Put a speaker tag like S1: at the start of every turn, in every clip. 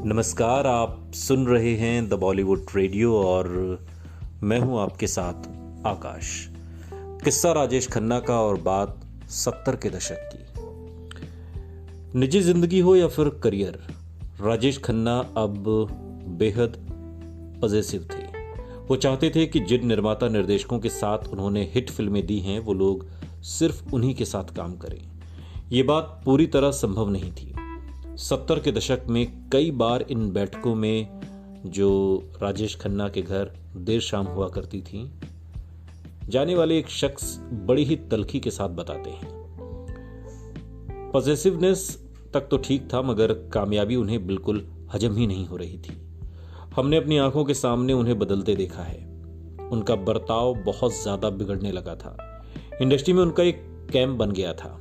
S1: नमस्कार, आप सुन रहे हैं द बॉलीवुड रेडियो और मैं हूं आपके साथ आकाश। किस्सा राजेश खन्ना का और बात 70 के दशक की। निजी जिंदगी हो या फिर करियर, राजेश खन्ना अब बेहद पॉजिटिव थे। वो चाहते थे कि जिन निर्माता निर्देशकों के साथ उन्होंने हिट फिल्में दी हैं वो लोग सिर्फ उन्हीं के साथ काम करें। ये बात पूरी तरह संभव नहीं थी। 70 के दशक में कई बार इन बैठकों में जो राजेश खन्ना के घर देर शाम हुआ करती थी, जाने वाले एक शख्स बड़ी ही तल्खी के साथ बताते हैं। पॉजिटिवनेस तक तो ठीक था, मगर कामयाबी उन्हें बिल्कुल हजम ही नहीं हो रही थी। हमने अपनी आंखों के सामने उन्हें बदलते देखा है। उनका बर्ताव बहुत ज्यादा बिगड़ने लगा था। इंडस्ट्री में उनका एक कैंप बन गया था।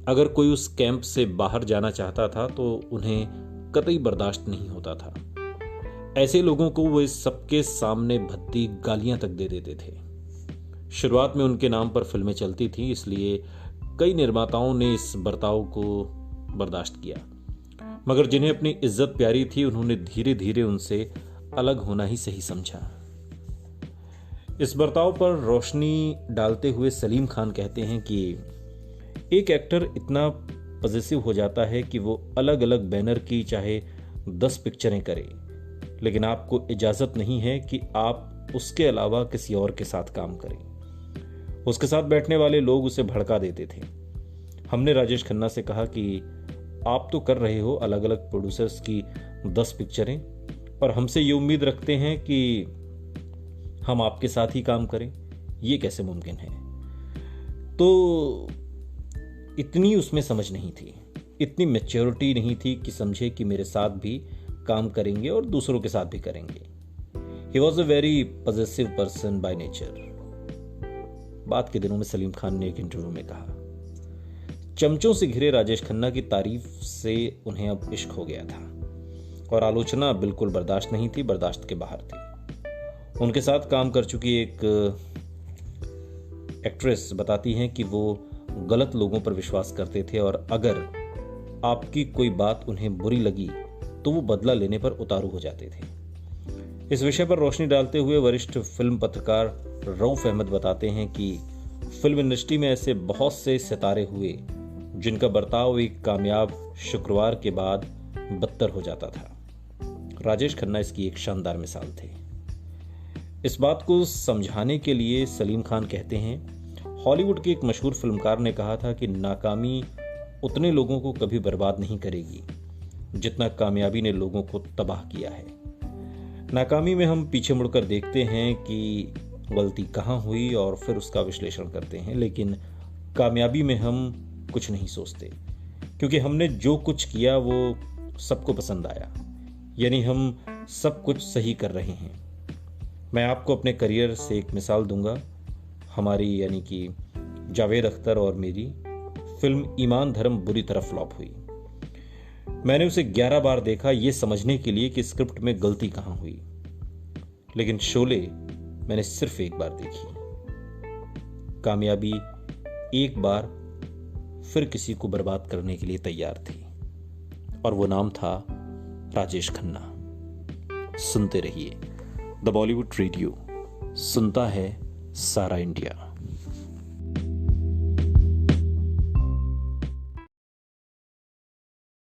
S1: अगर कोई उस कैंप से बाहर जाना चाहता था तो उन्हें कतई बर्दाश्त नहीं होता था। ऐसे लोगों को वो इस सबके सामने भद्दी गालियां तक दे देते थे। शुरुआत में उनके नाम पर फिल्में चलती थी, इसलिए कई निर्माताओं ने इस बर्ताव को बर्दाश्त किया, मगर जिन्हें अपनी इज्जत प्यारी थी उन्होंने धीरे धीरे उनसे अलग होना ही सही समझा। इस बर्ताव पर रोशनी डालते हुए सलीम खान कहते हैं कि एक एक्टर इतना पॉजिटिव हो जाता है कि वो अलग अलग बैनर की चाहे 10 पिक्चरें करे, लेकिन आपको इजाजत नहीं है कि आप उसके अलावा किसी और के साथ काम करें। उसके साथ बैठने वाले लोग उसे भड़का देते थे। हमने राजेश खन्ना से कहा कि आप तो कर रहे हो अलग अलग प्रोड्यूसर्स की 10 पिक्चरें और हमसे ये उम्मीद रखते हैं कि हम आपके साथ ही काम करें, ये कैसे मुमकिन है? तो इतनी उसमें समझ नहीं थी, इतनी मैच्योरिटी नहीं थी कि समझे कि मेरे साथ भी काम करेंगे और दूसरों के साथ भी करेंगे। He was a very positive person by nature. बाद के दिनों में सलीम खान ने एक इंटरव्यू में कहा, चमचों से घिरे राजेश खन्ना की तारीफ से उन्हें अब इश्क हो गया था और आलोचना बिल्कुल बर्दाश्त नहीं थी, बर्दाश्त के बाहर थी। उनके साथ काम कर चुकी एक एक्ट्रेस बताती हैं कि वो गलत लोगों पर विश्वास करते थे और अगर आपकी कोई बात उन्हें बुरी लगी तो वो बदला लेने पर उतारू हो जाते थे। इस विषय पर रोशनी डालते हुए वरिष्ठ फिल्म पत्रकार रऊफ अहमद बताते हैं कि फिल्म इंडस्ट्री में ऐसे बहुत से सितारे हुए जिनका बर्ताव एक कामयाब शुक्रवार के बाद बदतर हो जाता था। राजेश खन्ना इसकी एक शानदार मिसाल थे। इस बात को समझाने के लिए सलीम खान कहते हैं, हॉलीवुड के एक मशहूर फिल्मकार ने कहा था कि नाकामी उतने लोगों को कभी बर्बाद नहीं करेगी जितना कामयाबी ने लोगों को तबाह किया है। नाकामी में हम पीछे मुड़कर देखते हैं कि गलती कहाँ हुई और फिर उसका विश्लेषण करते हैं, लेकिन कामयाबी में हम कुछ नहीं सोचते क्योंकि हमने जो कुछ किया वो सबको पसंद आया, यानी हम सब कुछ सही कर रहे हैं। मैं आपको अपने करियर से एक मिसाल दूंगा। हमारी यानी कि जावेद अख्तर और मेरी फिल्म ईमान धर्म बुरी तरह फ्लॉप हुई। मैंने उसे 11 बार देखा ये समझने के लिए कि स्क्रिप्ट में गलती कहां हुई, लेकिन शोले मैंने सिर्फ एक बार देखी। कामयाबी एक बार फिर किसी को बर्बाद करने के लिए तैयार थी और वो नाम था राजेश खन्ना। सुनते रहिए द बॉलीवुड रेडियो, सुनता है सारा इंडिया।